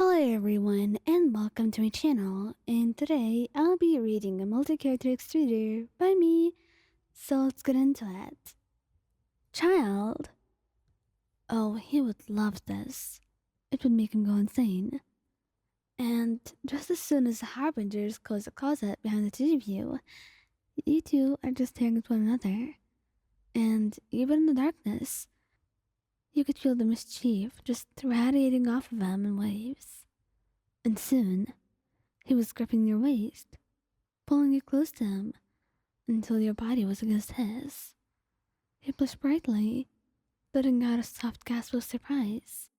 Hello everyone and welcome to my channel, and today I'll be reading a multi-character extruder by me, so let's get into it. Child. Oh, he would love this. It would make him go insane. And just as soon as the Harbingers close the closet behind the two of you two are just staring at one another. And even in the darkness, you could feel the mischief just radiating off of him in waves. And soon, he was gripping your waist, pulling you close to him until your body was against his. He blushed brightly, letting out a soft gasp of surprise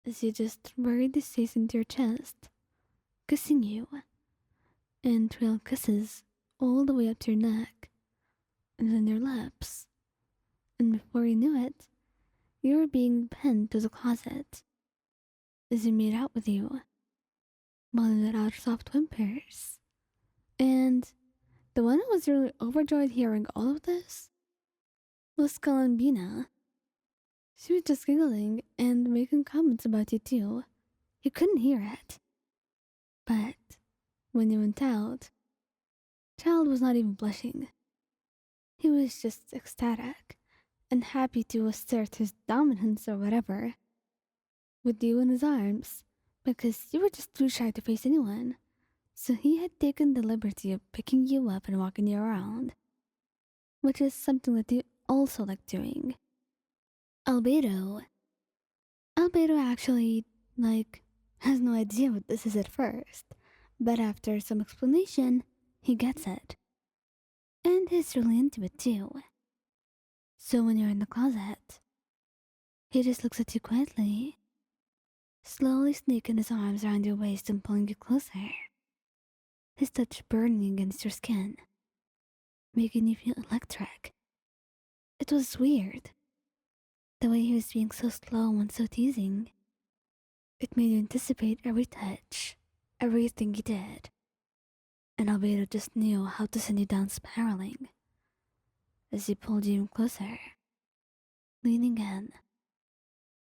as he just buried his face into your chest, kissing you, and trailed kisses all the way up to your neck and then your lips. And before you knew it, you were being pinned to the closet as he made out with you, while he let out soft whimpers. And the one who was really overjoyed hearing all of this was Columbina. She was just giggling and making comments about you too. You couldn't hear it. But when you went out, Child was not even blushing. He was just ecstatic and happy to assert his dominance or whatever with you in his arms, because you were just too shy to face anyone. So he had taken the liberty of picking you up and walking you around, which is something that you also like doing. Albedo. Albedo actually, has no idea what this is at first, but after some explanation, he gets it. And he's really into it too. So when you're in the closet, he just looks at you quietly, slowly sneaking his arms around your waist and pulling you closer. His touch burning against your skin, making you feel electric. It was weird. The way he was being so slow and so teasing. It made you anticipate every touch, everything he did. And Albedo just knew how to send you down spiraling as he pulled you in closer, leaning in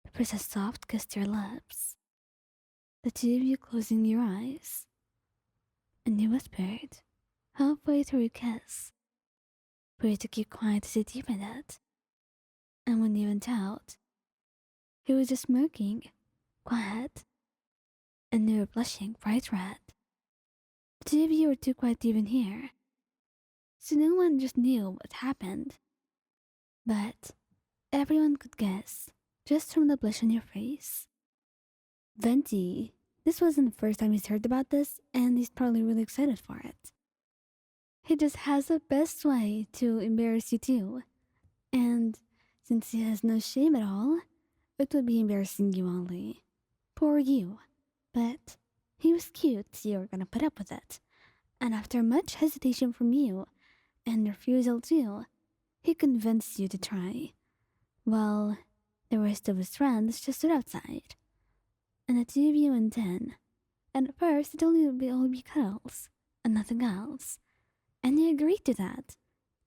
to press a soft kiss to your lips, the two of you closing your eyes. And you whispered, halfway through your kiss, for you to keep quiet as you deepened it. And when you went out, he was just smirking, quiet, and you were blushing bright red. The two of you were too quiet to even hear, so no one just knew what happened. But everyone could guess, just from the blush on your face. Venti, this wasn't the first time he's heard about this, and he's probably really excited for it. He just has the best way to embarrass you too, and since he has no shame at all, it would be embarrassing you only. Poor you. But he was cute, so you were gonna put up with it. And after much hesitation from you, and refusal too, he convinced you to try. Well, the rest of his friends just stood outside. And the two of you went in. And at first, it only would be cuddles, and nothing else. And you agreed to that,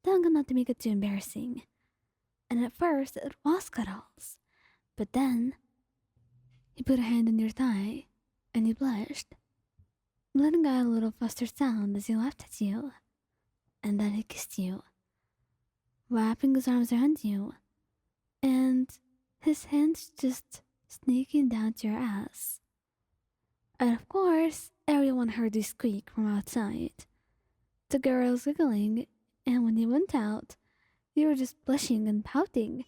telling him not to make it too embarrassing. And at first, it was cuddles. But then, he put a hand on your thigh, and you blushed, letting out a little flustered sound as he laughed at you. And then he kissed you, wrapping his arms around you, and his hands just sneaking down to your ass. And of course, everyone heard you squeak from outside. The girls giggling, and when you went out, you were just blushing and pouting,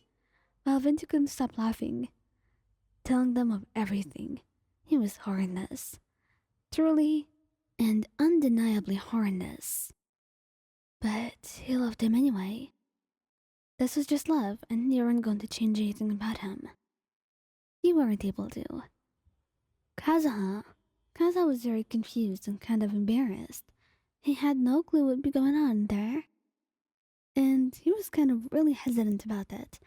while Venti couldn't stop laughing, telling them of everything. He was horrendous. Truly and undeniably horrendous. But he loved him anyway. This was just love, and you weren't going to change anything about him. You weren't able to. Kazuha was very confused and kind of embarrassed. He had no clue what would be going on there. And he was kind of really hesitant about it.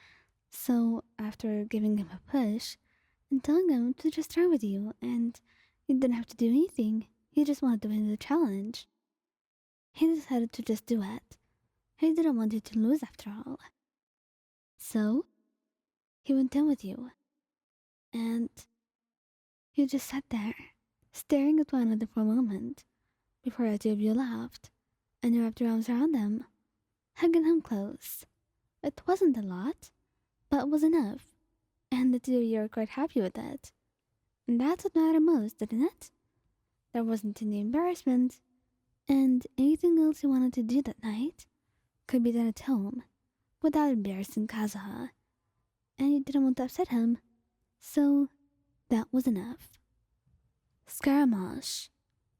So after giving him a push and telling him to just try with you, and he didn't have to do anything, he just wanted to win the challenge, he decided to just do it. He didn't want you to lose after all. So he went in with you. And You just sat there, staring at one another for a moment, before the two of you laughed, and you wrapped your arms around him, hugging him close. It wasn't a lot, but it was enough, and the two of you were quite happy with it. And that's what mattered most, didn't it? There wasn't any embarrassment, and anything else you wanted to do that night could be done at home, without embarrassing Kazuha, and you didn't want to upset him, so that was enough. Scaramouche.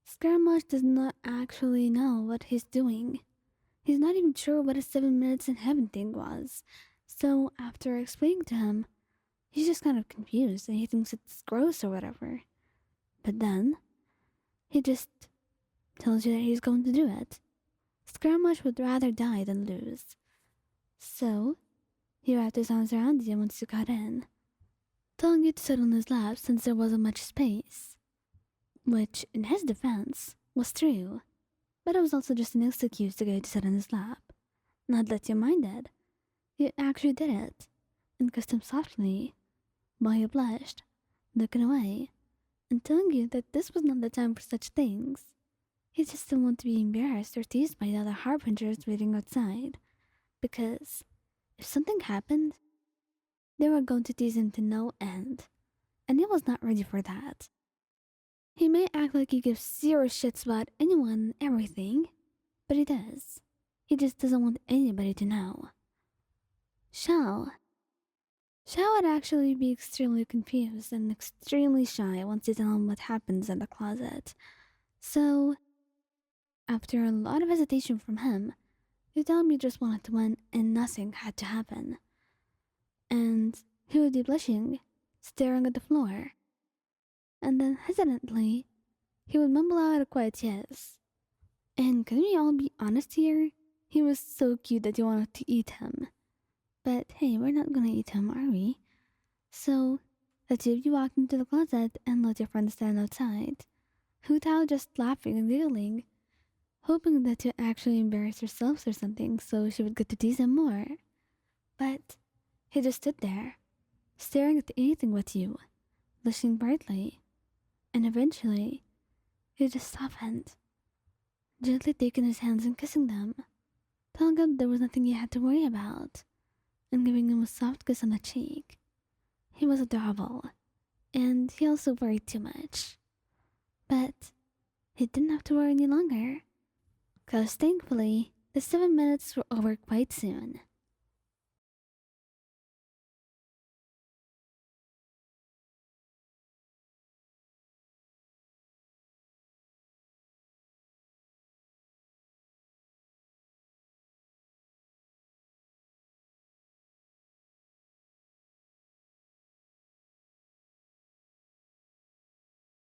Scaramouche does not actually know what he's doing. He's not even sure what a 7 minutes in heaven thing was, so after explaining to him, he's just kind of confused and he thinks it's gross or whatever. But then, he just tells you that he's going to do it. Scaramouche would rather die than lose. So, he wrapped his arms around you once you got in, telling you to sit on his lap since there wasn't much space. Which, in his defense, was true, but it was also just an excuse to get you to sit on his lap. Not that you minded. You actually did it, and kissed him softly, while he blushed, looking away, and telling you that this was not the time for such things. He just didn't want to be embarrassed or teased by the other harbingers waiting outside, because if something happened, they were going to tease him to no end, and he was not ready for that. He may act like he gives zero shits about anyone and everything, but he does. He just doesn't want anybody to know. Xiao. Xiao would actually be extremely confused and extremely shy once you tell him what happens in the closet. So, after a lot of hesitation from him, you tell him you just wanted to win and nothing had to happen. And he would be blushing, staring at the floor. And then hesitantly, he would mumble out a quiet yes. And can we all be honest here? He was so cute that you wanted to eat him. But hey, we're not gonna eat him, are we? So, the two of you walked into the closet and let your friend stand outside. Hu Tao just laughing and giggling, hoping that you actually embarrass yourselves or something so she would get to tease him more. But he just stood there, staring at anything but you, blushing brightly. And eventually, he just softened, gently taking his hands and kissing them, telling him there was nothing he had to worry about, and giving him a soft kiss on the cheek. He was adorable, and he also worried too much. But he didn't have to worry any longer, because thankfully, the 7 minutes were over quite soon.